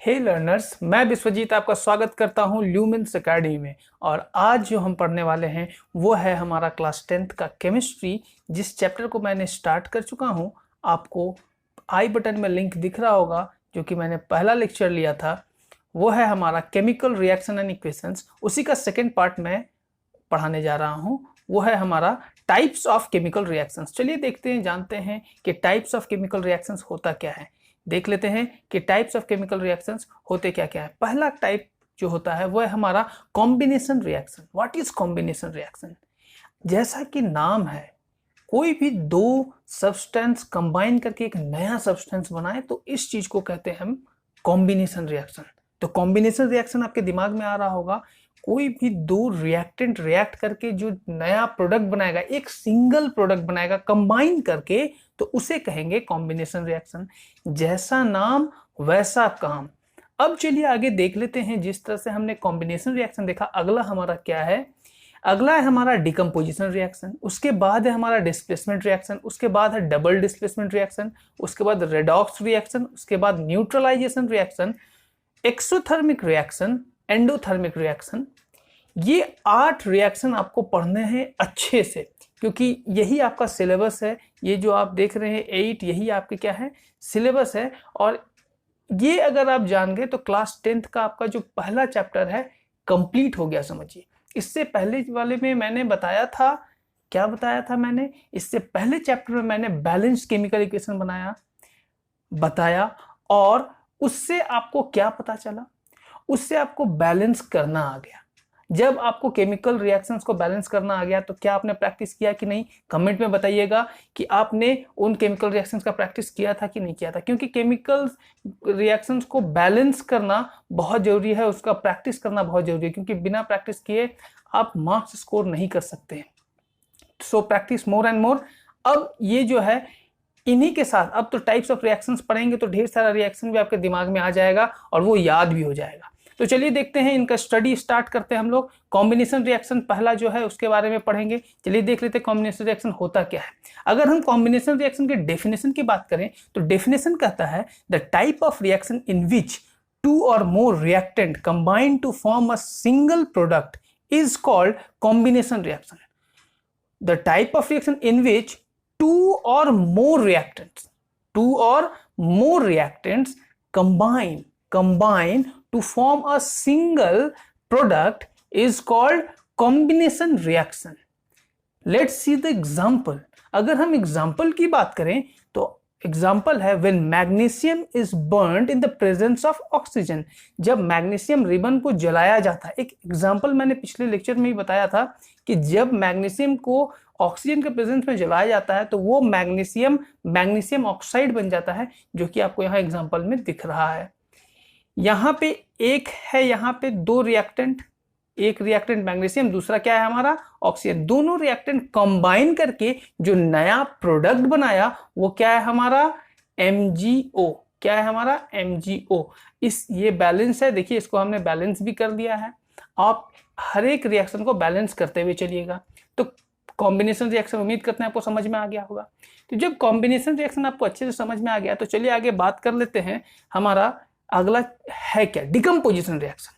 हे learners, मैं विश्वजीत आपका स्वागत करता हूं ल्यूमिन्स एकेडमी में। और आज जो हम पढ़ने वाले हैं वो है हमारा क्लास 10th का केमिस्ट्री, जिस चैप्टर को मैंने स्टार्ट कर चुका हूं। आपको आई बटन में लिंक दिख रहा होगा, जो कि मैंने पहला लेक्चर लिया था। वो है हमारा केमिकल रिएक्शन एंड इक्वेशंस। उसी का सेकेंड पार्ट मैं पढ़ाने जा रहा हूं। वो है हमारा टाइप्स ऑफ केमिकल रिएक्शंस। चलिए देखते हैं, जानते हैं कि टाइप्स ऑफ केमिकल रिएक्शंस होता क्या है। देख लेते हैं कि टाइप्स ऑफ केमिकल रिएक्शंस होते क्या क्या है। पहला टाइप जो होता है वो है हमारा combination reaction. What is combination reaction? जैसा कि नाम है, कोई भी दो सब्सटेंस कंबाइन करके एक नया सब्सटेंस बनाए तो इस चीज को कहते हैं हम कॉम्बिनेशन रिएक्शन। तो कॉम्बिनेशन रिएक्शन आपके दिमाग में आ रहा होगा, कोई भी दो रिएक्टेंट रिएक्ट करके जो नया प्रोडक्ट बनाएगा, एक सिंगल प्रोडक्ट बनाएगा कंबाइन करके, तो उसे कहेंगे कॉम्बिनेशन रिएक्शन। जैसा नाम वैसा काम। अब चलिए आगे देख लेते हैं। जिस तरह से हमने कॉम्बिनेशन रिएक्शन देखा, अगला हमारा क्या है? अगला है हमारा डिकम्पोजिशन रिएक्शन। उसके बाद है हमारा डिस्प्लेसमेंट रिएक्शन। उसके बाद है डबल डिस्प्लेसमेंट रिएक्शन। उसके बाद रेडॉक्स रिएक्शन। उसके बाद neutralization reaction, exothermic reaction, endothermic reaction. ये 8 रिएक्शन आपको पढ़ने हैं अच्छे से, क्योंकि यही आपका सिलेबस है। ये जो आप देख रहे हैं 8, यही आपके क्या है, सिलेबस है। और ये अगर आप जान गए तो क्लास 10th का आपका जो पहला चैप्टर है कंप्लीट हो गया, समझिए। इससे पहले वाले में मैंने बताया था, क्या बताया था मैंने? इससे पहले चैप्टर में मैंने बैलेंस्ड केमिकल इक्वेशन बताया। और उससे आपको क्या पता चला? उससे आपको बैलेंस करना आ गया। जब आपको केमिकल रिएक्शंस को बैलेंस करना आ गया तो क्या आपने प्रैक्टिस किया कि नहीं? कमेंट में बताइएगा कि आपने उन केमिकल रिएक्शंस का प्रैक्टिस किया था कि नहीं किया था, क्योंकि केमिकल रिएक्शंस को बैलेंस करना बहुत जरूरी है, उसका प्रैक्टिस करना बहुत जरूरी है, क्योंकि बिना प्रैक्टिस किए आप मार्क्स स्कोर नहीं कर सकते हैं। So practice more and more. अब ये जो है, इन्हीं के साथ अब तो टाइप्स ऑफ रिएक्शंस पढ़ेंगे तो ढेर सारा रिएक्शन भी आपके दिमाग में आ जाएगा और वो याद भी हो जाएगा। तो चलिए देखते हैं, इनका स्टडी स्टार्ट करते हैं हम लोग। कॉम्बिनेशन रिएक्शन पहला जो है उसके बारे में पढ़ेंगे। चलिए देख लेते हैं कॉम्बिनेशन रिएक्शन होता क्या है। अगर हम कॉम्बिनेशन रिएक्शन के डेफिनेशन की बात करें तो डेफिनेशन कहता है the type of reaction in which 2 or more reactant combine to form a single product is called combination reaction. The type of reaction in which two or more reactants combine to form a single product is called combination reaction. Let's see the example. अगर हम example की बात करें तो example है when magnesium is burnt in the presence of oxygen. जब magnesium ribbon को जलाया जाता है, एक एग्जाम्पल मैंने पिछले लेक्चर में ही बताया था कि जब मैग्नीशियम को ऑक्सीजन के प्रेजेंस में जलाया जाता है तो वो मैग्नीशियम ऑक्साइड बन जाता है, जो कि आपको यहाँ एग्जाम्पल में दिख रहा है। यहाँ पे एक है, यहाँ पे 2 रिएक्टेंट, एक रिएक्टेंट मैग्नीशियम, दूसरा क्या है हमारा ऑक्सीजन। दोनों रिएक्टेंट कंबाइन करके जो नया प्रोडक्ट बनाया वो क्या है हमारा MgO। क्या है हमारा MgO। ये बैलेंस है, देखिए इसको हमने बैलेंस भी कर दिया है। आप हर एक रिएक्शन को बैलेंस करते हुए चलिएगा। तो कॉम्बिनेशन रिएक्शन उम्मीद करते हैं आपको समझ में आ गया होगा। तो जब कॉम्बिनेशन रिएक्शन आपको अच्छे से समझ में आ गया तो चलिए आगे बात कर लेते हैं। हमारा अगला है क्या? Decomposition reaction.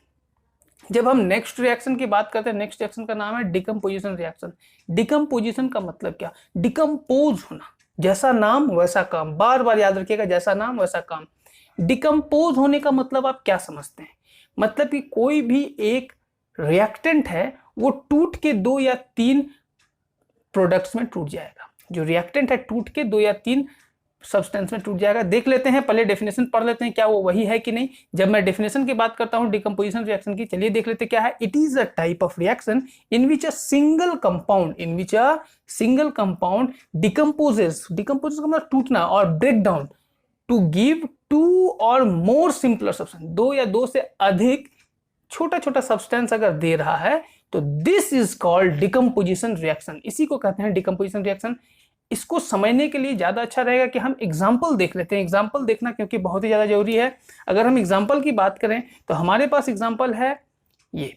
जब हम नेक्स्ट रिएक्शन की बात करते हैं, नेक्स्ट रिएक्शन का नाम है डिकम्पोजिशन रिएक्शन। डिकम्पोजिशन का मतलब क्या? डिकम्पोज होना। जैसा नाम वैसा काम, बार बार याद रखिएगा, जैसा नाम वैसा काम। डिकम्पोज होने का मतलब आप क्या समझते हैं? मतलब कि कोई भी एक रिएक्टेंट है वो टूट के 2 या 3 प्रोडक्ट्स में टूट जाएगा। जो रिएक्टेंट है टूट के 2 या 3 सब्सटेंस में टूट जाएगा। देख लेते हैं, पहले डेफिनेशन पढ़ लेते हैं, क्या वो वही है कि नहीं। जब मैं डेफिनेशन की बात करता हूं डिकम्पोजिशन रिएक्शन की, चलिए देख लेते हैं क्या है। It is a type of reaction in which a single compound decomposes का मतलब टूटना और break down to give 2 or more simpler substance. 2 या 2 से अधिक छोटा छोटा सब्सटेंस अगर दे रहा है तो this is called decomposition reaction. इसी को कहते हैं डिकम्पोजिशन रिएक्शन। इसको समझने के लिए ज्यादा अच्छा रहेगा कि हम एग्जाम्पल देख लेते हैं। एग्जाम्पल देखना क्योंकि बहुत ही ज्यादा जरूरी है। अगर हम एग्जाम्पल की बात करें तो हमारे पास एग्जाम्पल है ये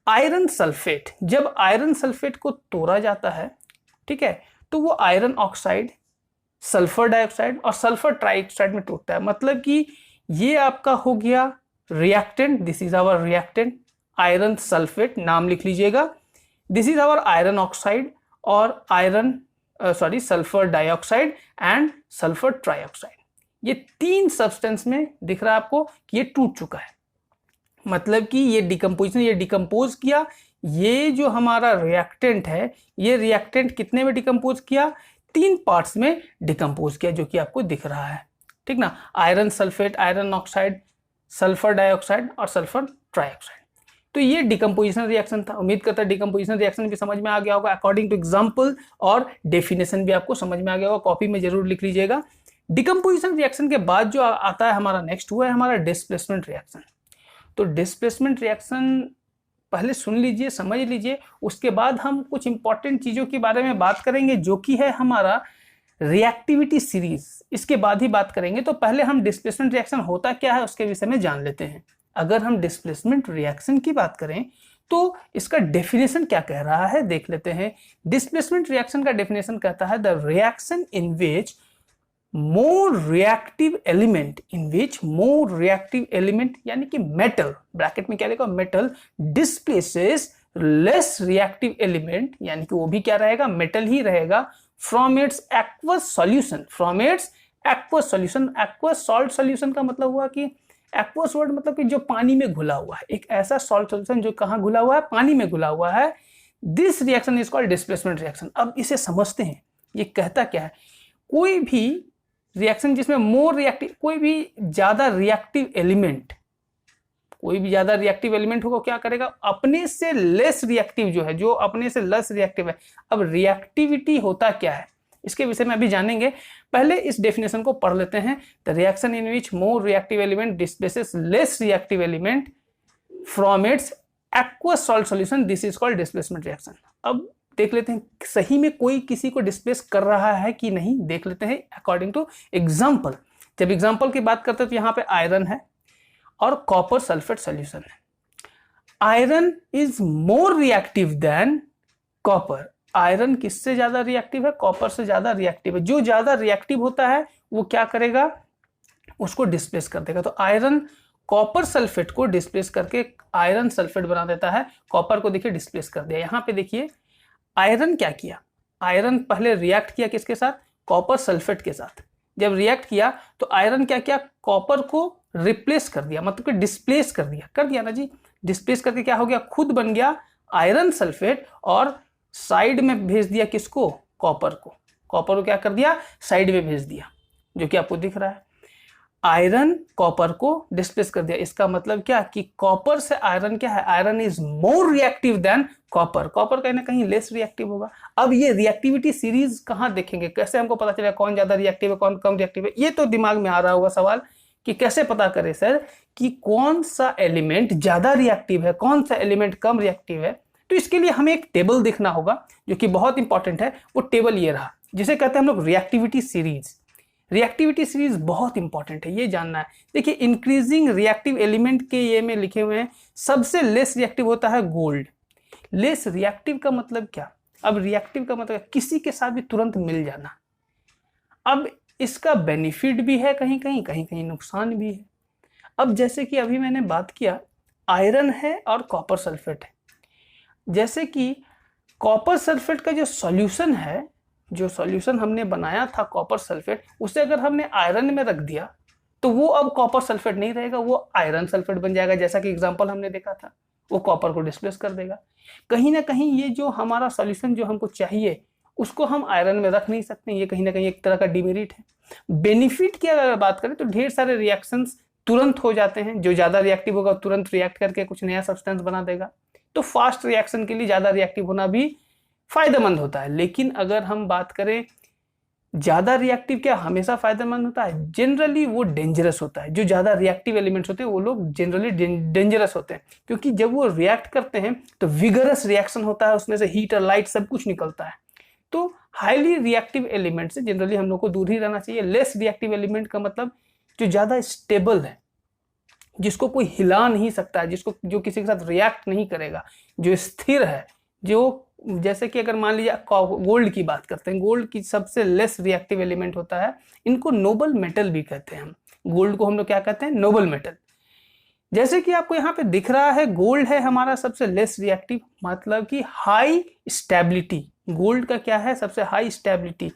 आयरन सल्फेट। जब आयरन सल्फेट को तोड़ा जाता है, ठीक है, तो वो आयरन ऑक्साइड, सल्फर डाइऑक्साइड और सल्फर ट्राइऑक्साइड में टूटता है। मतलब कि ये आपका हो गया reactant, this is our reactant iron sulphate, नाम लिख लीजिएगा। This is our iron oxide और sulphur dioxide and sulphur trioxide. ये 3 सब्सटेंस में दिख रहा है आपको कि ये टूट चुका है, मतलब कि ये डिकम्पोजिशन, ये डिकम्पोज किया। ये जो हमारा रिएक्टेंट है, ये रिएक्टेंट कितने में डिकम्पोज किया? 3 पार्ट्स में डिकम्पोज किया, जो कि आपको दिख रहा है, ठीक ना। Iron sulphate, iron oxide, sulphur dioxide और सल्फर ट्राइऑक्साइड। तो ये डिकम्पोजिशन रिएक्शन था। उम्मीद करता है डिकम्पोजिशन रिएक्शन भी समझ में आ गया होगा अकॉर्डिंग टू एग्जाम्पल, और डेफिनेशन भी आपको समझ में आ गया होगा, कॉपी में जरूर लिख लीजिएगा। डिकम्पोजिशन रिएक्शन के बाद जो आता है हमारा नेक्स्ट, हुआ है हमारा डिस्प्लेसमेंट रिएक्शन। तो डिस्प्लेसमेंट रिएक्शन पहले सुन लीजिए, समझ लीजिए, उसके बाद हम कुछ इंपॉर्टेंट चीजों के बारे में बात करेंगे, जो कि है हमारा रिएक्टिविटी सीरीज। इसके बाद ही बात करेंगे। तो पहले हम डिस्प्लेसमेंट रिएक्शन होता क्या है उसके विषय में जान लेते हैं। अगर हम डिस्प्लेसमेंट रिएक्शन की बात करें तो इसका डेफिनेशन क्या कह रहा है देख लेते हैं। डिस्प्लेसमेंट रिएक्शन का डेफिनेशन कहता है the reaction in which more reactive element यानी कि मेटल, ब्रैकेट में क्या लिखा, metal displaces less reactive element, यानी कि वो भी क्या रहेगा, मेटल ही रहेगा, from its aqueous solution, aqueous salt solution का मतलब हुआ कि aqueous word मतलब कि जो पानी में घुला हुआ है, एक ऐसा salt solution जो कहाँ घुला हुआ है, पानी में घुला हुआ है। This reaction is called displacement reaction। अब इसे समझते हैं, ये कहता क्या है। कोई भी रिएक्शन जिसमें मोर रिएक्टिव, कोई भी ज्यादा रिएक्टिव एलिमेंट होगा, क्या करेगा, अपने से लेस रिएक्टिव जो है, जो अपने से लेस रिएक्टिव है। अब रिएक्टिविटी होता क्या है इसके विषय में अभी जानेंगे। पहले इस डेफिनेशन को पढ़ लेते हैं। The reaction in which more reactive element displaces less reactive element from its aqueous salt solution, this is called displacement reaction. अब देख लेते हैं सही में कोई किसी को डिस्प्लेस कर रहा है कि नहीं, देख लेते हैं अकॉर्डिंग टू एग्जाम्पल। जब एग्जाम्पल की बात करते हैं तो यहाँ पे आयरन है और कॉपर सल्फेट सॉल्यूशन है। Iron is more reactive than copper. Iron किससे ज्यादा रिएक्टिव है, कॉपर से ज्यादा रिएक्टिव है। जो ज्यादा रिएक्टिव होता है वो क्या करेगा, उसको डिस्प्लेस कर देगा। तो आयरन कॉपर सल्फेट को डिस्प्लेस करके आयरन सल्फेट बना देता है। कॉपर को देखिए डिस्प्लेस कर दिया। यहाँ पे देखिए आयरन क्या किया, आयरन पहले रिएक्ट किया किसके साथ, कॉपर सल्फेट के साथ। जब रिएक्ट किया तो आयरन क्या किया, कॉपर को रिप्लेस कर दिया, मतलब कि डिस्प्लेस कर दिया ना जी। डिस्प्लेस करके क्या हो गया, खुद बन गया आयरन सल्फेट, और साइड में भेज दिया किसको, कॉपर को। कॉपर को क्या कर दिया, साइड में भेज दिया, जो कि आपको दिख रहा है। आयरन कॉपर को डिस्प्लेस कर दिया। इसका मतलब क्या कि कॉपर से आयरन क्या है, iron is more reactive than copper. Copper कहीं ना कहीं लेस रिएक्टिव होगा। अब ये रिएक्टिविटी सीरीज कहाँ देखेंगे, कैसे हमको पता चलेगा कौन ज्यादा रिएक्टिव है कौन कम रिएक्टिव है। ये तो दिमाग में आ रहा होगा सवाल कि कैसे पता करें सर कि कौन सा एलिमेंट ज्यादा रिएक्टिव है, कौन सा एलिमेंट कम रिएक्टिव है। तो इसके लिए हमें एक टेबल देखना होगा जो कि बहुत इंपॉर्टेंट है। वो टेबल ये रहा, जिसे कहते हैं हम लोग रिएक्टिविटी सीरीज। रिएक्टिविटी सीरीज बहुत इंपॉर्टेंट है, ये जानना है। देखिए इंक्रीजिंग रिएक्टिव एलिमेंट के ये में लिखे हुए हैं, सबसे लेस रिएक्टिव होता है गोल्ड। लेस रिएक्टिव का मतलब क्या, अब रिएक्टिव का मतलब किसी के साथ भी तुरंत मिल जाना। अब इसका बेनिफिट भी है कहीं कहीं नुकसान भी है। अब जैसे कि अभी मैंने बात किया आयरन है और कॉपर सल्फेट है। जैसे कि कॉपर सल्फेट का जो सॉल्यूशन है, जो सॉल्यूशन हमने बनाया था कॉपर सल्फेट, उसे अगर हमने आयरन में रख दिया तो वो अब कॉपर सल्फेट नहीं रहेगा, वो आयरन सल्फेट बन जाएगा। जैसा कि एग्जांपल हमने देखा था, वो कॉपर को डिस्प्लेस कर देगा। कहीं ना कहीं ये जो हमारा सॉल्यूशन जो हमको चाहिए उसको हम आयरन में रख नहीं सकते, ये कहीं ना कहीं एक तरह का डिमेरिट है। बेनिफिट की अगर बात करें तो ढेर सारे रिएक्शंस तुरंत हो जाते हैं। जो ज्यादा रिएक्टिव होगा तुरंत रिएक्ट करके कुछ नया सब्सटेंस बना देगा। तो फास्ट रिएक्शन के लिए ज्यादा रिएक्टिव होना भी फायदेमंद होता है। लेकिन अगर हम बात करें ज्यादा रिएक्टिव क्या हमेशा फायदेमंद होता है, जनरली वो डेंजरस होता है। जो ज्यादा रिएक्टिव एलिमेंट्स होते हैं वो लोग जनरली डेंजरस होते हैं, क्योंकि जब वो रिएक्ट करते हैं तो विगरस रिएक्शन होता है, उसमें से हीट और लाइट सब कुछ निकलता है। तो हाईली रिएक्टिव एलिमेंट से जनरली हम लोग को दूर ही रहना चाहिए। लेस रिएक्टिव एलिमेंट का मतलब जो ज्यादा स्टेबल है, जिसको कोई हिला नहीं सकता है, जो किसी के साथ रिएक्ट नहीं करेगा, जो स्थिर है, जो जैसे कि अगर मान लीजिए गोल्ड की बात करते हैं, गोल्ड की सबसे लेस रिएक्टिव एलिमेंट होता है। इनको नोबल मेटल भी कहते हैं हम। गोल्ड को हम लोग क्या कहते हैं, नोबल मेटल। जैसे कि आपको यहाँ पे दिख रहा है, गोल्ड है हमारा सबसे लेस रिएक्टिव, मतलब कि हाई स्टेबिलिटी। गोल्ड का क्या है, सबसे high stability.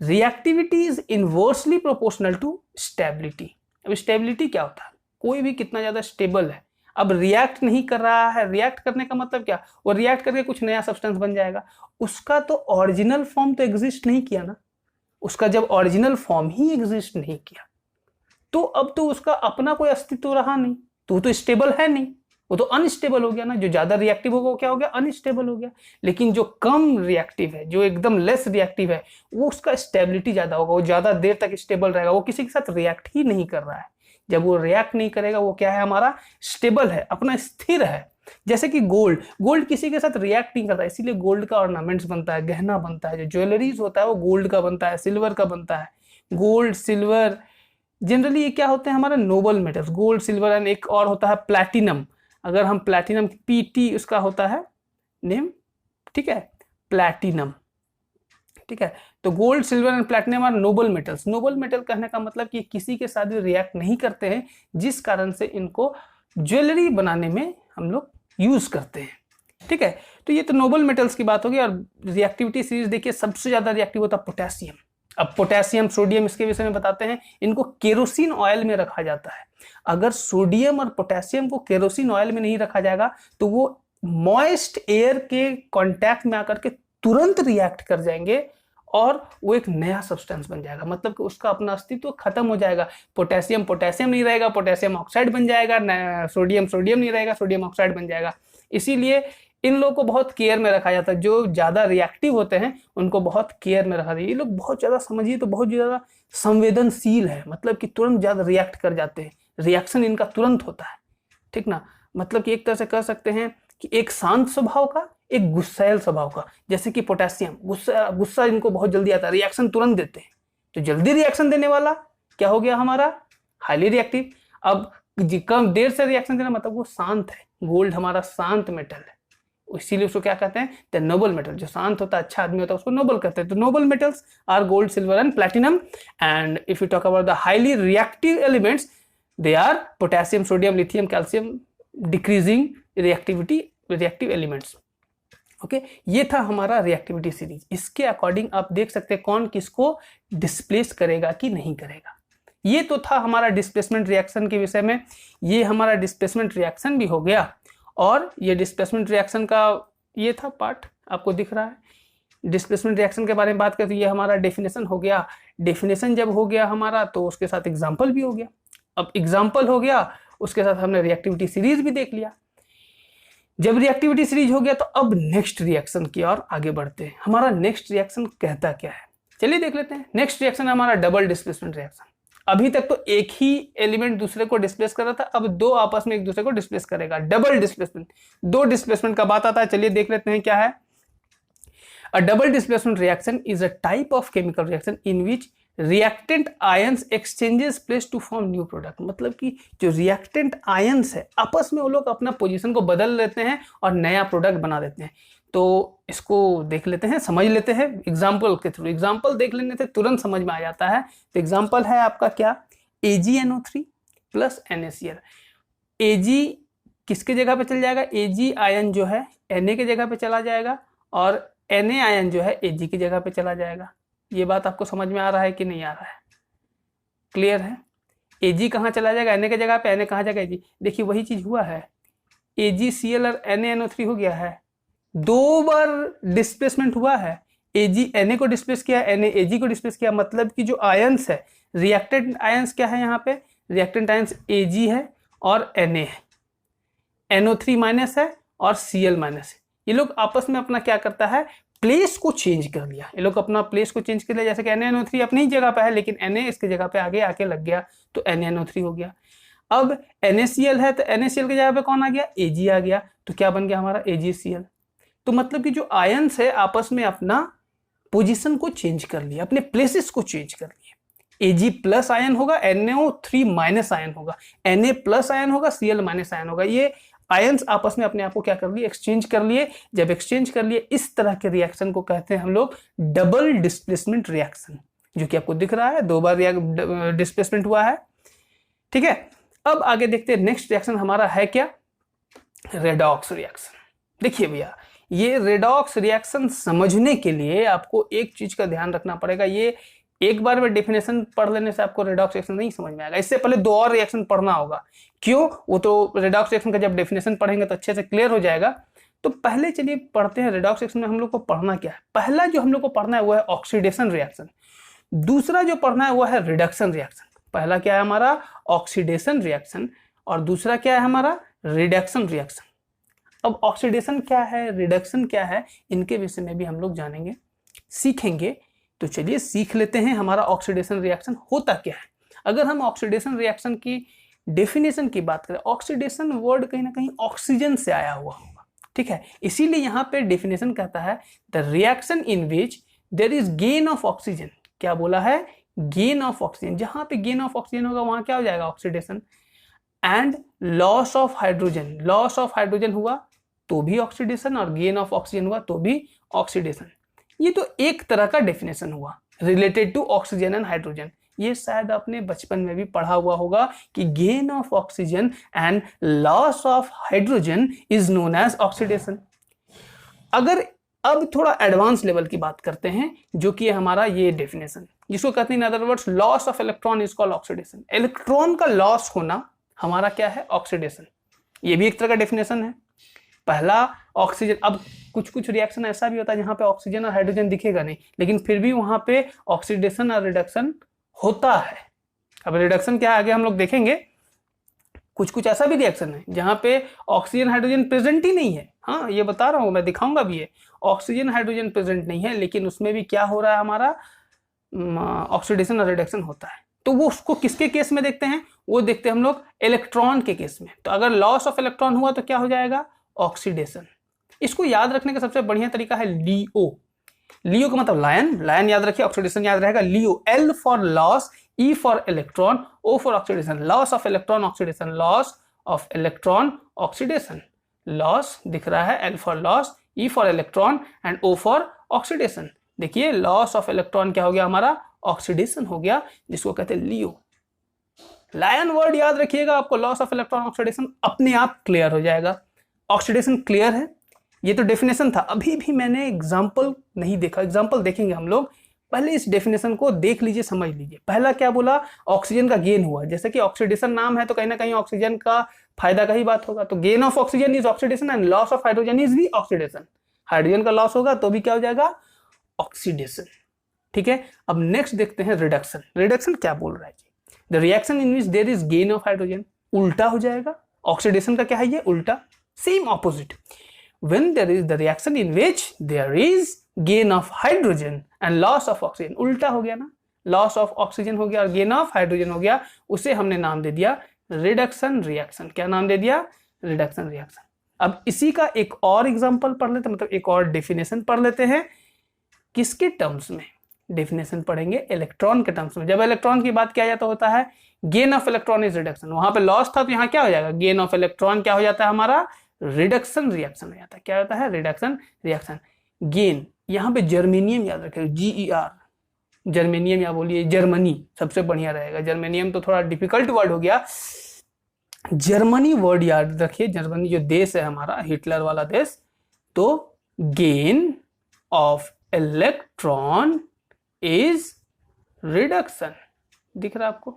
Reactivity is inversely proportional to stability. अब स्टेबिलिटी क्या होता है, कोई भी कितना ज्यादा स्टेबल है, अब रिएक्ट नहीं कर रहा है, रिएक्ट करने का मतलब क्या, वो रिएक्ट करके कुछ नया सब्सटेंस बन जाएगा, उसका तो ओरिजिनल फॉर्म तो एग्जिस्ट नहीं किया ना। उसका जब ओरिजिनल फॉर्म ही एग्जिस्ट नहीं किया तो अब तो उसका अपना कोई अस्तित्व रहा नहीं, तो स्टेबल है नहीं, वो तो अनस्टेबल हो गया ना। जो ज्यादा रिएक्टिव होगा वो क्या हो गया, अनस्टेबल हो गया। लेकिन जो कम रिएक्टिव है, जो एकदम लेस रिएक्टिव है, वो उसका स्टेबिलिटी ज्यादा होगा, वो ज्यादा देर तक स्टेबल रहेगा, वो किसी के साथ रिएक्ट ही नहीं कर रहा है। जब वो रिएक्ट नहीं करेगा वो क्या है, हमारा स्टेबल है, अपना स्थिर है। जैसे कि गोल्ड, गोल्ड किसी के साथ रिएक्ट नहीं करता, इसीलिए गोल्ड का ऑर्नामेंट्स बनता है, गहना बनता है, जो ज्वेलरीज होता है वो गोल्ड का बनता है, सिल्वर का बनता है। गोल्ड, सिल्वर, जनरली ये क्या होते हैं, हमारा noble metals, gold, silver and एक और होता है प्लैटिनम। अगर हम प्लैटिनम, पीटी उसका होता है नेम, ठीक है, प्लैटिनम, ठीक है। तो gold, silver and platinum are noble metals. Noble metal कहने का मतलब कि किसी के साथ भी रिएक्ट नहीं करते हैं, जिस कारण से इनको ज्वेलरी बनाने में हम लोग यूज करते हैं, ठीक है। तो ये तो नोबल मेटल्स की बात होगी। और रिएक्टिविटी सीरीज देखिए, सबसे ज्यादा रिएक्टिव होता है पोटेशियम। अब पोटेशियम, सोडियम, इसके विषय में बताते हैं। इनको केरोसिन ऑयल में रखा जाता है। अगर सोडियम और पोटेशियम को केरोसिन ऑयल में नहीं रखा जाएगा तो वो मॉइस्ट एयर के कांटेक्ट में आकर के तुरंत रिएक्ट कर जाएंगे और वो एक नया सब्सटेंस बन जाएगा, मतलब कि उसका अपना अस्तित्व खत्म हो जाएगा। पोटेशियम पोटेशियम नहीं रहेगा, पोटेशियम ऑक्साइड बन जाएगा। सोडियम सोडियम नहीं रहेगा, सोडियम ऑक्साइड बन जाएगा। इसीलिए इन लोगों को बहुत केयर में रखा जाता है। जो ज्यादा रिएक्टिव होते हैं उनको बहुत केयर में रखा जाता है। ये लोग बहुत ज्यादा, समझिए तो बहुत ज्यादा संवेदनशील है, मतलब कि तुरंत ज्यादा रिएक्ट कर जाते हैं, रिएक्शन इनका तुरंत होता है, ठीक ना। मतलब कि एक तरह से कह सकते हैं कि एक शांत स्वभाव का, एक गुस्सैल स्वभाव का। जैसे कि पोटेशियम, गुस्सा इनको बहुत जल्दी आता है, रिएक्शन तुरंत देते हैं। तो जल्दी रिएक्शन देने वाला क्या हो गया हमारा, हाईली रिएक्टिव। अब कम देर से रिएक्शन देना मतलब वो शांत है। गोल्ड हमारा शांत मेटल है, इसीलिए उसको क्या कहते हैं, द नोबल मेटल। जो शांत होता है, अच्छा आदमी होता है, उसको नोबल कहते हैं। तो noble metals are gold, silver and platinum. And if you talk about the highly reactive elements, they are potassium, sodium, lithium, calcium, decreasing reactivity, reactive elements. Okay, ये था हमारा रिएक्टिविटी सीरीज। इसके अकॉर्डिंग आप देख सकते हैं कौन किसको डिस्प्लेस करेगा कि नहीं करेगा। ये तो था हमारा डिस्प्लेसमेंट रिएक्शन के विषय में। ये हमारा डिस्प्लेसमेंट रिएक्शन भी हो गया। और ये डिस्प्लेसमेंट रिएक्शन का ये था पार्ट, आपको दिख रहा है। डिस्प्लेसमेंट रिएक्शन के बारे में बात करें तो ये हमारा डेफिनेशन हो गया। डेफिनेशन जब हो गया हमारा तो उसके साथ एग्जाम्पल भी हो गया। अब एग्जाम्पल हो गया, उसके साथ हमने रिएक्टिविटी सीरीज भी देख लिया। जब रिएक्टिविटी सीरीज हो गया तो अब नेक्स्ट रिएक्शन की ओर आगे बढ़ते हैं। हमारा नेक्स्ट रिएक्शन कहता क्या है, चलिए देख लेते हैं। नेक्स्ट रिएक्शन हमारा डबल डिस्प्लेसमेंट रिएक्शन। अभी तक तो एक ही एलिमेंट दूसरे को डिस्प्लेस कर रहा था, अब दो आपस में एक दूसरे को डिस्प्लेस करेगा। डबल डिस्प्लेसमेंट, दो डिस्प्लेसमेंट का बात आता है। चलिए देख लेते हैं क्या है। A double displacement reaction is a type of chemical reaction in which reactant ions exchanges place to form new product. मतलब कि जो रिएक्टेंट आयंस है आपस में वो लोग अपना पोजीशन को बदल लेते हैं और नया प्रोडक्ट बना देते हैं। तो इसको देख लेते हैं, समझ लेते हैं एग्जाम्पल के थ्रू। एग्जाम्पल देख लेने से तुरंत समझ में आ जाता है। तो एग्जाम्पल है आपका क्या, AgNO3 प्लस NaCl। Ag किसके जगह पे चल जाएगा, Ag आयन जो है Na के जगह पे चला जाएगा और Na आयन जो है Ag की जगह पे चला जाएगा। ये बात आपको समझ में आ रहा है कि नहीं आ रहा है, क्लियर है। Ag कहाँ चला जाएगा, Na के जगह पे, Na कहाँ जाएगा Ag। देखिए वही चीज हुआ है, AgCl और NaNO3 हो गया है, दो बार डिस्प्लेसमेंट हुआ है। Ag Na को डिस्प्लेस किया, Na Ag को डिस्प्लेस किया। मतलब कि जो आयंस है, रिएक्टेंट आयंस क्या है यहाँ पे, रिएक्टेंट आयंस Ag है और Na है, NO3 माइनस है और Cl माइनस है। ये लोग आपस में अपना क्या करता है, प्लेस को चेंज कर लिया। ये लोग अपना प्लेस को चेंज कर लिया। जैसे कि NaNO3 अपनी ही जगह पे है लेकिन Na इसके जगह पे आगे आके लग गया तो NaNO3 हो गया। अब NaCl है तो NaCl की जगह पे कौन आ गया, Ag आ गया। तो क्या बन गया हमारा AgCl। तो मतलब कि जो आयंस है आपस में अपना पोजीशन को चेंज कर लिया, अपने प्लेसेस को चेंज कर लिया। Ag प्लस आयन होगा, NO3 माइनस आयन होगा, Na प्लस आयन होगा, Cl माइनस आयन होगा। ये आयंस आपस में अपने आप को क्या कर लिए, एक्सचेंज कर लिए। जब एक्सचेंज कर लिए, इस तरह के रिएक्शन को कहते हैं हम लोग डबल डिस्प्लेसमेंट रिएक्शन, जो कि आपको दिख रहा है, दो बार डिस्प्लेसमेंट हुआ है। ठीक है, अब आगे देखते हैं नेक्स्ट रिएक्शन हमारा है क्या, रेडॉक्स रिएक्शन। देखिए भैया, ये रेडॉक्स रिएक्शन समझने के लिए आपको एक चीज का ध्यान रखना पड़ेगा। ये एक बार में डेफिनेशन पढ़ लेने से आपको रेडॉक्स रिएक्शन नहीं समझ में आएगा, इससे पहले 2 और रिएक्शन पढ़ना होगा। क्यों? वो तो रेडॉक्स रिएक्शन का जब डेफिनेशन पढ़ेंगे तो अच्छे से क्लियर हो जाएगा। तो पहले चलिए पढ़ते हैं रेडॉक्स रिएक्शन में हम लोग को पढ़ना क्या है। पहला जो हम लोग को पढ़ना है वो है ऑक्सीडेशन रिएक्शन, दूसरा जो पढ़ना है वो है रिडक्शन रिएक्शन। पहला क्या है हमारा, ऑक्सीडेशन रिएक्शन, और दूसरा क्या है हमारा, रिडक्शन रिएक्शन। अब ऑक्सीडेशन क्या है, रिडक्शन क्या है, इनके विषय में भी हम लोग जानेंगे, सीखेंगे। तो चलिए सीख लेते हैं हमारा ऑक्सीडेशन रिएक्शन होता क्या है। अगर हम ऑक्सीडेशन रिएक्शन की डेफिनेशन की बात करें, ऑक्सीडेशन वर्ड कहीं ना कहीं ऑक्सीजन से आया हुआ होगा, ठीक है, इसीलिए यहाँ पे डेफिनेशन कहता है the reaction in which there is gain of oxygen. क्या बोला है, गेन ऑफ ऑक्सीजन। जहां पे गेन ऑफ ऑक्सीजन होगा वहां क्या हो जाएगा, oxidation. And loss of hydrogen, loss of hydrogen हुआ तो भी ऑक्सीडेशन, और गेन ऑफ ऑक्सीजन हुआ तो भी ऑक्सीडेशन। ये तो एक तरह का डेफिनेशन हुआ related to oxygen and hydrogen. ये शायद आपने बचपन में भी पढ़ा हुआ होगा कि gain of oxygen and loss of hydrogen is known as oxidation. अगर अब थोड़ा एडवांस लेवल की बात करते हैं, जो कि हमारा ये डेफिनेशन, जिसको कहते हैं in other words loss of electron is called oxidation. Electron का लॉस होना हमारा क्या है, ऑक्सीडेशन। ये भी एक तरह का डेफिनेशन है। पहला ऑक्सीजन, अब कुछ कुछ रिएक्शन ऐसा भी होता है जहां पे ऑक्सीजन और हाइड्रोजन दिखेगा नहीं, लेकिन फिर भी वहां पे ऑक्सीडेशन और रिडक्शन होता है। अब रिडक्शन क्या आगे हम लोग देखेंगे। कुछ कुछ ऐसा भी रिएक्शन है जहां पे ऑक्सीजन हाइड्रोजन प्रेजेंट ही नहीं है। हाँ, ये बता रहा हूं, मैं दिखाऊंगा भी है, ऑक्सीजन हाइड्रोजन प्रेजेंट नहीं है, लेकिन उसमें भी क्या हो रहा है हमारा, ऑक्सीडेशन और रिडक्शन होता है। तो वो उसको किसके केस में देखते हैं, वो देखते हैं हम लोग इलेक्ट्रॉन के केस में। तो अगर लॉस ऑफ इलेक्ट्रॉन हुआ तो क्या हो जाएगा, ऑक्सीडेशन। इसको याद रखने का सबसे बढ़िया तरीका है लियो। लियो का मतलब लायन, लायन याद रखिए, ऑक्सीडेशन याद रहेगा LEO. L for loss, E for electron, O for oxidation. Loss of electron oxidation, loss of electron oxidation. Loss दिख रहा है, L for loss, E for electron and O for oxidation. देखिए loss of electron क्या हो गया हमारा, oxidation हो गया, जिसको कहते हैं लियो। लायन वर्ड याद रखिएगा, आपको लॉस ऑफ इलेक्ट्रॉन ऑक्सीडेशन अपने आप क्लियर हो जाएगा। ऑक्सीडेशन क्लियर है, ये तो डेफिनेशन था। अभी भी मैंने एग्जाम्पल नहीं देखा, एग्जाम्पल देखेंगे हम लोग। पहले इस डेफिनेशन को देख लीजिए, समझ लीजिए। पहला क्या बोला, ऑक्सीजन का गेन हुआ। जैसे कि ऑक्सीडेशन नाम है तो कहीं ना कहीं ऑक्सीजन का फायदा का ही बात होगा। तो gain of oxygen is oxidation and loss of hydrogen is भी ऑक्सीडेशन। हाइड्रोजन का लॉस होगा तो भी क्या हो जाएगा, ऑक्सीडेशन। ठीक है, अब नेक्स्ट देखते हैं रिडक्शन। रिडक्शन क्या बोल रहा है जी, the reaction in which there is gain of hydrogen. उल्टा हो जाएगा, ऑक्सीडेशन का क्या है ये, उल्टा, same opposite. When there is the reaction in which there is gain of hydrogen and loss of oxygen, उल्टा हो गया ना, loss of oxygen हो गया और gain of hydrogen हो गया, उसे हमने नाम दे दिया रिडक्शन रिएक्शन। क्या नाम दे दिया, रिडक्शन रिएक्शन। अब इसी का एक और एग्जांपल पढ़ लेते हैं, मतलब एक और डेफिनेशन पढ़ लेते हैं। किसके टर्म्स में डेफिनेशन पढ़ेंगे, इलेक्ट्रॉन के टर्म्स में। जब इलेक्ट्रॉन की बात किया जाता होता है gain of electron is reduction, वहां पे लॉस था तो यहाँ क्या हो जाएगा, गेन ऑफ इलेक्ट्रॉन क्या हो जाता है हमारा, रिडक्शन रिएक्शन हो जाता है। क्या होता है, रिडक्शन रिएक्शन। गेन, यहाँ पे जर्मेनियम याद रखें, GER, जर्मेनियम या बोलिए जर्मनी सबसे बढ़िया रहेगा। जर्मेनियम तो थोड़ा डिफिकल्ट वर्ड हो गया, जर्मनी वर्ड याद रखिए। जर्मनी जो देश है हमारा, हिटलर वाला देश। तो gain of electron is reduction, दिख रहा है आपको,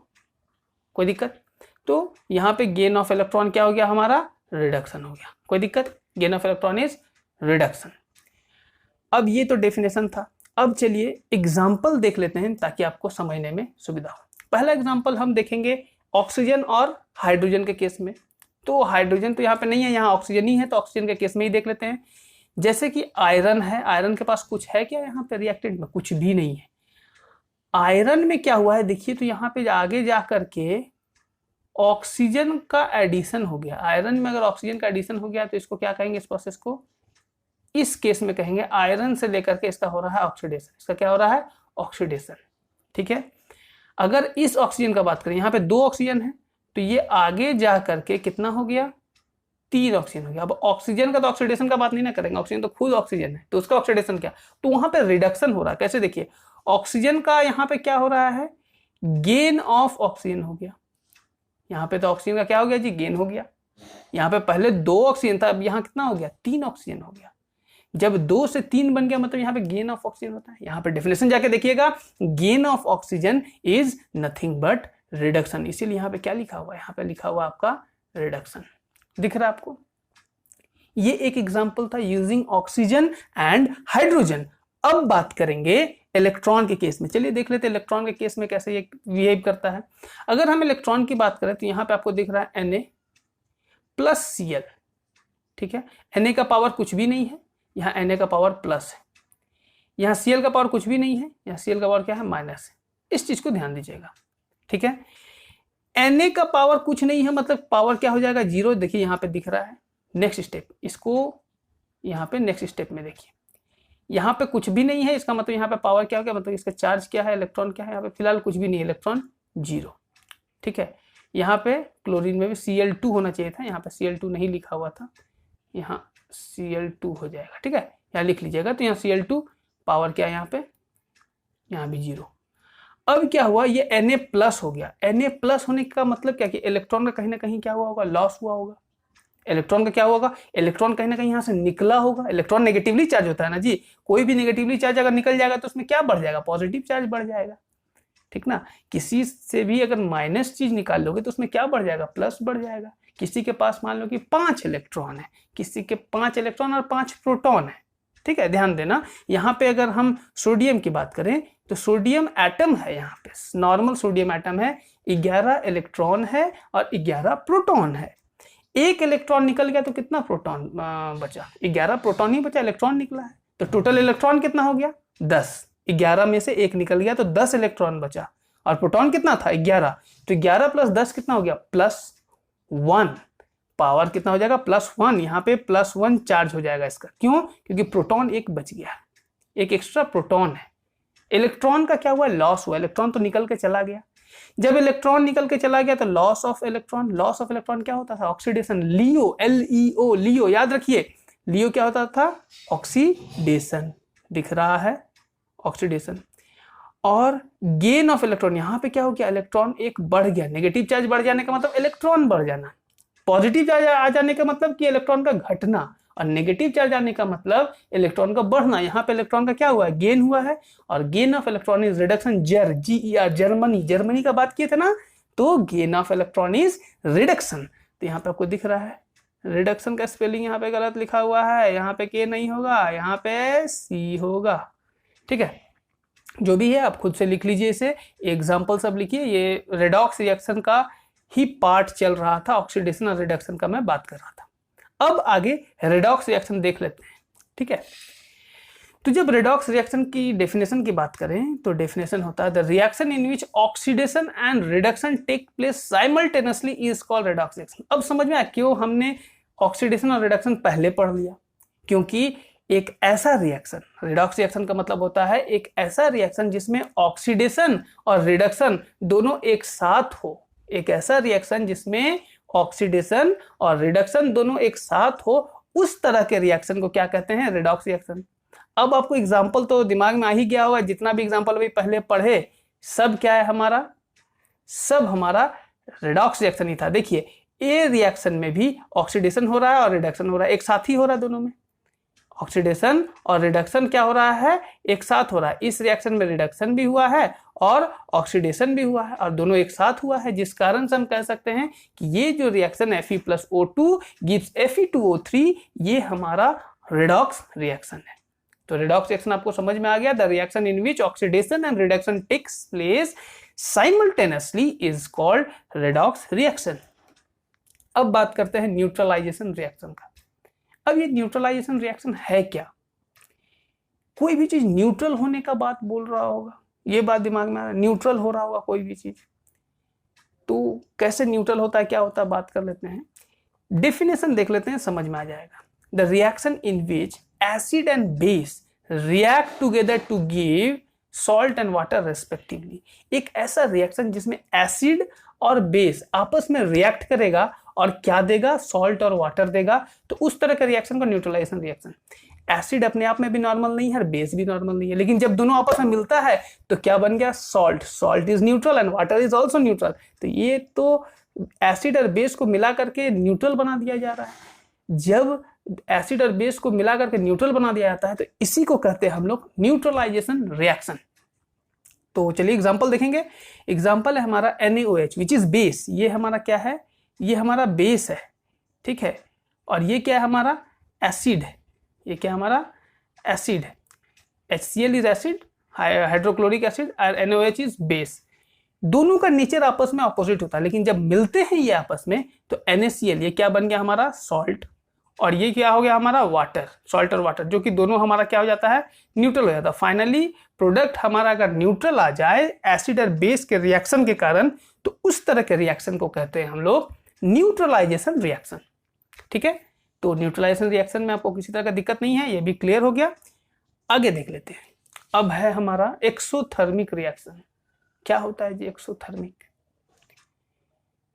कोई दिक्कत? तो यहाँ पे गेन ऑफ इलेक्ट्रॉन क्या हो गया हमारा, रिडक्शन हो गया, कोई दिक्कत? Gain of electron is reduction. अब ये तो डेफिनेशन था। अब चलिए एग्जाम्पल देख लेते हैं ताकि आपको समझने में सुविधा हो। पहला एग्जाम्पल हम देखेंगे ऑक्सीजन और हाइड्रोजन के केस में। तो हाइड्रोजन तो यहाँ पे नहीं है, यहाँ ऑक्सीजन ही है, तो ऑक्सीजन के केस में ही देख लेते हैं। जैसे कि आयरन है, आयरन के पास कुछ है क्या यहाँ पे रिएक्टेंट में, कुछ भी नहीं है। आयरन में क्या हुआ है देखिए, तो यहाँ पे आगे जा करके ऑक्सीजन का एडिशन हो गया। आयरन में अगर ऑक्सीजन का एडिशन हो गया तो इसको क्या कहेंगे, इस प्रोसेस को, इस केस में कहेंगे आयरन से लेकर के इसका हो रहा है ऑक्सीडेशन। इसका क्या हो रहा है, ऑक्सीडेशन। ठीक है, अगर इस ऑक्सीजन का बात करें, यहाँ पे 2 ऑक्सीजन है, तो ये आगे जा करके कितना हो गया, 3 ऑक्सीजन हो गया। अब ऑक्सीजन का तो ऑक्सीडेशन का बात नहीं ना करेंगे, ऑक्सीजन तो खुद ऑक्सीजन है, तो उसका ऑक्सीडेशन क्या, तो वहां पे रिडक्शन हो रहा है। कैसे देखिए, ऑक्सीजन का यहाँ पे क्या हो रहा है, गेन ऑफ ऑक्सीजन हो गया, यहाँ पे तो ऑक्सीजन का क्या हो गया जी, गेन हो गया। यहाँ पे पहले 2 ऑक्सीजन था, अब यहाँ कितना हो गया, 3 ऑक्सीजन हो गया। जब 2 से 3 बन गया मतलब यहाँ पे गेन ऑफ ऑक्सीजन होता है। यहाँ पे डेफिनेशन जाके देखिएगा, gain of oxygen is nothing but reduction. इसीलिए यहाँ पे क्या लिखा हुआ है, यहाँ पे लिखा हुआ आपका रिडक्शन, दिख रहा है आपको। ये एक एग्जांपल था यूजिंग ऑक्सीजन एंड हाइड्रोजन। अब बात करेंगे इलेक्ट्रॉन के केस में। चलिए देख लेते हैं इलेक्ट्रॉन के केस में कैसे ये बिहेव करता है। अगर हम इलेक्ट्रॉन की बात करें तो यहाँ पे आपको दिख रहा है Na प्लस Cl, ठीक है। Na का पावर कुछ भी नहीं है, यहाँ Na का पावर प्लस है। यहाँ Cl का पावर कुछ भी नहीं है, यहाँ Cl का पावर क्या है, माइनस है। इस चीज को ध्यान दीजिएगा, ठीक है। Na का पावर कुछ नहीं है मतलब पावर क्या हो जाएगा, 0। देखिए यहाँ पे दिख रहा है। नेक्स्ट स्टेप, इसको यहाँ पे नेक्स्ट स्टेप में देखिए, यहाँ पे कुछ भी नहीं है, इसका मतलब यहाँ पे पावर क्या हो गया, मतलब इसका चार्ज क्या है, इलेक्ट्रॉन क्या है। यहाँ पे फिलहाल कुछ भी नहीं है, इलेक्ट्रॉन 0, ठीक है। यहाँ पे क्लोरीन में भी Cl2 होना चाहिए था, यहाँ पे Cl2 नहीं लिखा हुआ था, यहाँ Cl2 हो जाएगा, ठीक है। यहाँ लिख लीजिएगा। तो यहाँ Cl2 पावर क्या है, यहाँ भी 0। अब क्या हुआ, ये Na प्लस हो गया। Na प्लस होने का मतलब क्या कि इलेक्ट्रॉन का कहीं ना कहीं क्या हुआ होगा, लॉस हुआ होगा। इलेक्ट्रॉन का क्या होगा, इलेक्ट्रॉन कहीं ना कहीं यहाँ से निकला होगा। इलेक्ट्रॉन नेगेटिवली चार्ज होता है ना जी, कोई भी नेगेटिवली चार्ज अगर निकल जाएगा तो उसमें क्या बढ़ जाएगा, पॉजिटिव चार्ज बढ़ जाएगा, ठीक ना। किसी से भी अगर माइनस चीज निकाल लोगे तो उसमें क्या बढ़ जाएगा, प्लस बढ़ जाएगा। किसी के पास मान लो कि 5 इलेक्ट्रॉन है, किसी के 5 इलेक्ट्रॉन और 5 प्रोटॉन है, ठीक है। ध्यान देना, यहाँ पे अगर हम सोडियम की बात करें तो सोडियम एटम है, यहाँ पे नॉर्मल सोडियम एटम है, 11 इलेक्ट्रॉन है और 11 प्रोटॉन है। एक इलेक्ट्रॉन निकल गया तो कितना प्रोटॉन बचा, 11 प्रोटॉन ही बचा, इलेक्ट्रॉन निकला है। तो टोटल इलेक्ट्रॉन कितना हो गया, 10। 11 में से एक निकल गया तो 10 इलेक्ट्रॉन बचा, और प्रोटॉन कितना था, 11। तो 11 प्लस 10 कितना हो गया, +1। पावर कितना हो जाएगा, +1। यहाँ पे +1 चार्ज हो जाएगा इसका, क्यों, क्योंकि प्रोटॉन एक बच गया, एक एक्स्ट्रा प्रोटॉन है। इलेक्ट्रॉन का क्या हुआ, लॉस हुआ, इलेक्ट्रॉन तो निकल के चला गया। जब इलेक्ट्रॉन निकल के चला गया तो loss of electron. Loss of electron क्या होता था, ऑक्सीडेशन, लियो, LEO, लियो, याद रखिए। लियो क्या होता था, ऑक्सीडेशन, दिख रहा है, ऑक्सीडेशन। और गेन ऑफ इलेक्ट्रॉन, यहाँ पे क्या हो गया, इलेक्ट्रॉन एक बढ़ गया। नेगेटिव चार्ज बढ़ जाने का मतलब इलेक्ट्रॉन बढ़ जाना, पॉजिटिव चार्ज आ जाने का मतलब कि इलेक्ट्रॉन का घटना, और नेगेटिव चार्ज आने का मतलब इलेक्ट्रॉन का बढ़ना। यहाँ पे इलेक्ट्रॉन का क्या हुआ है, गेन हुआ है। और gain of electron is reduction, GER, Germany का बात किए थे ना, तो gain of electron is reduction. तो यहाँ पे आपको दिख रहा है रिडक्शन का स्पेलिंग यहाँ पे गलत लिखा हुआ है, यहाँ पे K नहीं होगा, यहाँ पे C होगा, ठीक है। जो भी है आप खुद से लिख लीजिए, इसे एग्जाम्पल सब लिखिए। ये रेडॉक्स रिएक्शन का ही पार्ट चल रहा था, ऑक्सीडेशन और रिडक्शन का मैं बात कर रहा था। अब आगे रेडॉक्स रिएक्शन देख लेते हैं, ठीक है। तो जब रेडॉक्स रिएक्शन की डेफिनेशन की बात करें तो डेफिनेशन होता है the reaction in which oxidation and reduction take place simultaneously is called redox reaction. अब समझ में आया क्यों हमने ऑक्सीडेशन और रिडक्शन पहले पढ़ लिया, क्योंकि एक ऐसा रिएक्शन, रेडॉक्स रिएक्शन का मतलब होता है एक ऐसा रिएक्शन जिसमें ऑक्सीडेशन और रिडक्शन दोनों एक साथ हो। एक ऐसा रिएक्शन जिसमें ऑक्सीडेशन और रिडक्शन दोनों एक साथ हो, उस तरह के रिएक्शन को क्या कहते हैं, रेडॉक्स रिएक्शन। अब आपको एग्जांपल तो दिमाग में आ ही गया होगा, जितना भी एग्जांपल अभी पहले पढ़े सब क्या है हमारा, सब हमारा रेडॉक्स रिएक्शन ही था। देखिए ए रिएक्शन में भी ऑक्सीडेशन हो रहा है और रिडक्शन हो रहा है, एक साथ ही हो रहा है दोनों में। ऑक्सीडेशन और रिडक्शन क्या हो रहा है, एक साथ हो रहा है। इस रिएक्शन में रिडक्शन भी हुआ है और ऑक्सीडेशन भी हुआ है, और दोनों एक साथ हुआ है, जिस कारण से हम कह सकते हैं कि ये जो रिएक्शन Fe+O2 गिव्स Fe2O3, ये हमारा रेडॉक्स रिएक्शन है। तो रेडॉक्स रिएक्शन आपको समझ में आ गया, the reaction in which oxidation and reduction takes place simultaneously is called redox reaction. अब बात करते हैं न्यूट्रलाइजेशन रिएक्शन का। अब ये न्यूट्रलाइजेशन रिएक्शन है क्या, कोई भी चीज न्यूट्रल होने का बात बोल रहा होगा, ये बात दिमाग में आ रहा है, न्यूट्रल हो रहा होगा कोई भी चीज, तो कैसे न्यूट्रल होता है, क्या होता है, बात कर लेते हैं। डेफिनेशन देख लेते हैं, समझ में आ जाएगा। The reaction in which acid and base react together to give salt and water respectively. एक ऐसा रिएक्शन जिसमें एसिड और बेस आपस में रिएक्ट करेगा और क्या देगा, सॉल्ट और वाटर देगा, तो उस तरह के रिएक्शन को न्यूट्रलाइजेशन रिएक्शन। एसिड अपने आप में भी नॉर्मल नहीं है, बेस भी नॉर्मल नहीं है, लेकिन जब दोनों आपस में मिलता है तो क्या बन गया, salt. Salt is neutral and water is also neutral. तो ये तो एसिड और बेस को मिला करके न्यूट्रल बना दिया जा रहा है। जब एसिड और बेस को मिला करके न्यूट्रल बना दिया जाता है तो इसी को कहते हैं हम लोग न्यूट्रलाइजेशन रिएक्शन। तो चलिए एग्जांपल देखेंगे। एग्जांपल है हमारा NaOH विच इज बेस। ये हमारा क्या है, ये हमारा बेस है, ठीक है। और ये क्या है, हमारा एसिड है। ये क्या हमारा एसिड है। HCl is acid, hydrochloric acid, और NaOH इज बेस। दोनों का नेचर आपस में ऑपोजिट होता है, लेकिन जब मिलते हैं ये आपस में तो NaCl ये क्या बन गया हमारा सॉल्ट, और ये क्या हो गया हमारा वाटर, सॉल्ट और वाटर, जो कि दोनों हमारा क्या हो जाता है, न्यूट्रल हो जाता है। फाइनली प्रोडक्ट हमारा अगर न्यूट्रल आ जाए एसिड और बेस के रिएक्शन के कारण, तो उस तरह के रिएक्शन को कहते हैं हम लोग न्यूट्रलाइजेशन रिएक्शन, ठीक है। तो न्यूट्रलाइजेशन रिएक्शन में आपको किसी तरह का दिक्कत नहीं है, ये भी क्लियर हो गया। आगे देख लेते हैं। अब है हमारा एक्सोथर्मिक रिएक्शन। क्या होता है जी एक्सोथर्मिक,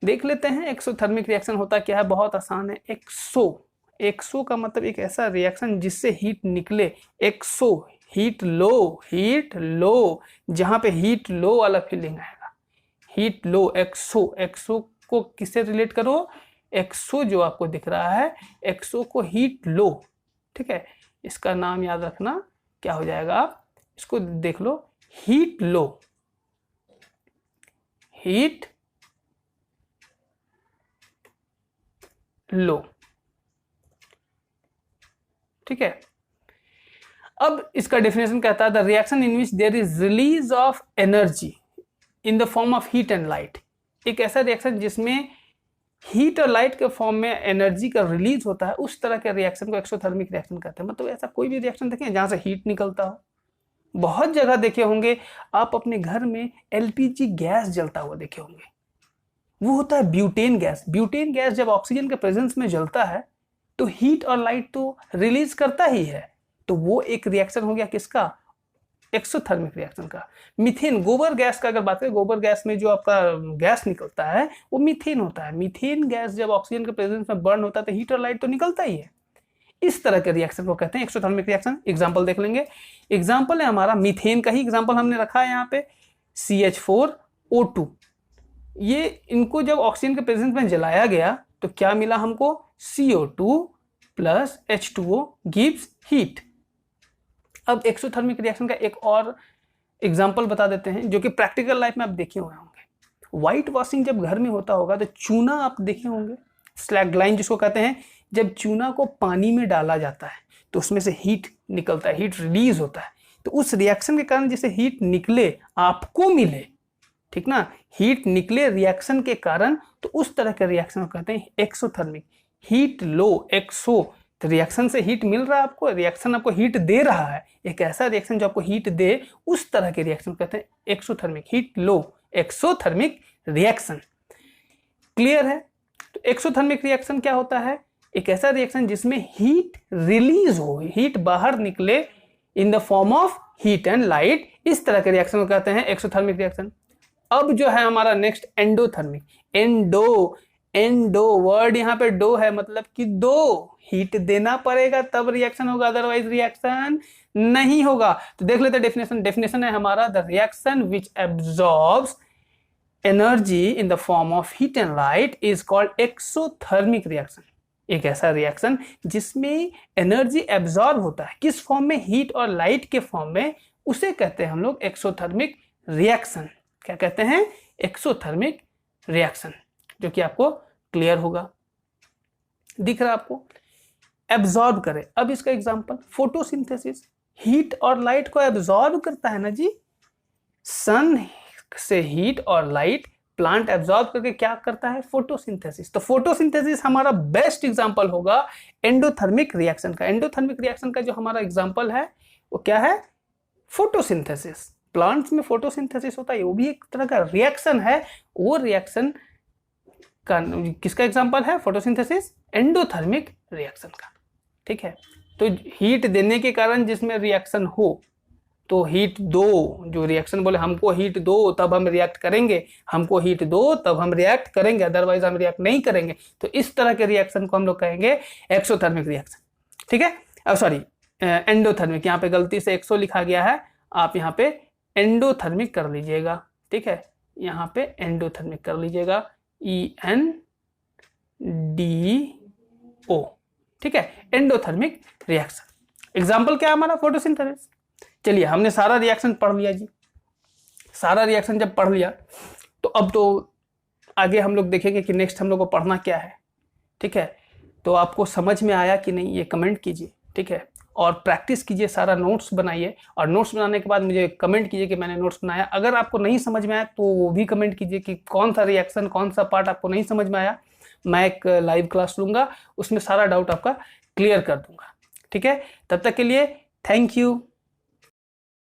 देख लेते हैं। एक्सोथर्मिक रिएक्शन होता क्या है, बहुत आसान है। एक्सो का मतलब एक ऐसा रिएक्शन जिससे हीट निकले। एक्सो हीट लो, जहां पे हीट लो वाला फीलिंग आएगा, हीट लो। एक्सो को किससे रिलेट करो, एक्सो जो आपको दिख रहा है, एक्सो को हीट लो, ठीक है। इसका नाम याद रखना, क्या हो जाएगा, आप इसको देख लो, हीट लो, हीट लो, ठीक है। अब इसका डेफिनेशन कहता है the reaction in which there is release of energy in the form of heat and light. एक ऐसा रिएक्शन जिसमें हीट और लाइट के फॉर्म में एनर्जी का रिलीज होता है, उस तरह के रिएक्शन को एक्सोथर्मिक रिएक्शन कहते हैं। मतलब ऐसा कोई भी रिएक्शन देखें जहां से हीट निकलता हो। बहुत जगह देखे होंगे आप, अपने घर में LPG गैस जलता हुआ देखे होंगे, वो होता है ब्यूटेन गैस। ब्यूटेन गैस जब ऑक्सीजन के प्रेजेंस में जलता है तो हीट और लाइट तो रिलीज करता ही है, तो वो एक रिएक्शन हो गया किसका, एक्सोथर्मिक रिएक्शन का। मीथेन, गोबर गैस का अगर बात करें, गोबर गैस में जो आपका गैस निकलता है वो मीथेन होता है। मीथेन गैस जब ऑक्सीजन के प्रेजेंस में बर्न होता है तो हीट और लाइट तो निकलता ही है। इस तरह के रिएक्शन को कहते हैं एक्सोथर्मिक रिएक्शन। एग्जांपल देख लेंगे। एग्जांपल है हमारा मीथेन का ही एग्जांपल हमने रखा है यहाँ पे, CH4O2। ये इनको जब ऑक्सीजन के प्रेजेंस में जलाया गया तो क्या मिला हमको, CO2 plus H2O gives heat. अब एक्सोथर्मिक रिएक्शन का एक और एग्जांपल बता देते हैं, जो कि प्रैक्टिकल लाइफ में आप देखे हुए होंगे। व्हाइट वॉशिंग जब घर में होता होगा तो चूना आप देखे होंगे, स्लैगलाइन जिसको कहते हैं। जब चूना को पानी में डाला जाता है तो उसमें से हीट निकलता है, हीट रिलीज होता है। तो उस रिएक्शन के कारण जिसे हीट निकले, आपको मिले, ठीक ना, हीट निकले रिएक्शन के कारण, तो उस तरह के रिएक्शन को कहते हैं एक्सोथर्मिक। हीट लो, एक्सो, तो रिएक्शन से हीट मिल रहा है आपको, रिएक्शन आपको हीट दे रहा है। एक ऐसा रिएक्शन जो आपको हीट दे, उस तरह के रिएक्शन कहते हैं एक्सोथर्मिक। हीट लो, एक्सोथर्मिक रिएक्शन। क्लियर है। तो एक्सोथर्मिक रिएक्शन क्या होता है, एक ऐसा रिएक्शन जिसमें हीट रिलीज हो, हीट बाहर निकले इन the form of heat and light. इस तरह के रिएक्शन को कहते हैं एक्सोथर्मिक रिएक्शन। अब जो है हमारा नेक्स्ट एंडोथर्मिक। एंडो वर्ड यहाँ पे डो है, मतलब कि दो, हीट देना पड़ेगा तब रिएक्शन होगा, अदरवाइज रिएक्शन नहीं होगा। तो देख लेते हैं डेफिनेशन है हमारा, the reaction which absorbs energy in the form of heat and light is called exothermic reaction. एक ऐसा रिएक्शन जिसमें एनर्जी एब्जॉर्ब होता है, किस फॉर्म में, हीट और लाइट के फॉर्म में, उसे कहते हैं हम लोग एक्सोथर्मिक रिएक्शन। क्या कहते हैं, एक्सोथर्मिक रिएक्शन, जो कि आपको क्लियर होगा, दिख रहा है आपको। एब्जॉर्ब करे, अब इसका एग्जांपल फोटोसिंथेसिस, हीट और लाइट को एब्जॉर्ब करता है ना जी। सन से हीट और लाइट प्लांट एब्जॉर्ब करके क्या करता है, फोटोसिंथेसिस। तो फोटोसिंथेसिस हमारा बेस्ट एग्जांपल होगा एंडोथर्मिक रिएक्शन का। एंडोथर्मिक रिएक्शन का जो हमारा एग्जांपल है वो क्या है, फोटोसिंथेसिस। प्लांट्स में फोटोसिंथेसिस होता है, वो भी एक तरह का रिएक्शन है। वो रिएक्शन का किसका एग्जांपल है, फोटोसिंथेसिस, एंडोथर्मिक रिएक्शन का, ठीक है। तो हीट देने के कारण जिसमें रिएक्शन हो, तो हीट दो, जो रिएक्शन बोले हमको हीट दो तब हम रिएक्ट करेंगे, हमको हीट दो तब हम रिएक्ट करेंगे, अदरवाइज हम रिएक्ट नहीं करेंगे। तो इस तरह के रिएक्शन को हम लोग कहेंगे एक्सोथर्मिक रिएक्शन, ठीक है। अब सॉरी, एंडोथर्मिक, यहाँ पे गलती से एक्सो लिखा गया है, आप यहाँ पे एंडोथर्मिक कर लीजिएगा, ठीक है। यहाँ पे एंडोथर्मिक कर लीजिएगा, ENDO, ठीक है, एंडोथर्मिक रिएक्शन। एग्जाम्पल क्या है हमारा, फोटोसिंथेसिस। चलिए हमने सारा रिएक्शन पढ़ लिया जी। सारा रिएक्शन जब पढ़ लिया तो अब तो आगे हम लोग देखेंगे कि नेक्स्ट हम लोग को पढ़ना क्या है, ठीक है। तो आपको समझ में आया कि नहीं ये कमेंट कीजिए, ठीक है, और प्रैक्टिस कीजिए, सारा नोट्स बनाइए, और नोट्स बनाने के बाद मुझे कमेंट कीजिए कि मैंने नोट्स बनाया। अगर आपको नहीं समझ में आया तो वो भी कमेंट कीजिए कि कौन सा रिएक्शन, कौन सा पार्ट आपको नहीं समझ में आया। मैं एक लाइव क्लास लूँगा, उसमें सारा डाउट आपका क्लियर कर दूंगा, ठीक है। तब तक के लिए थैंक यू।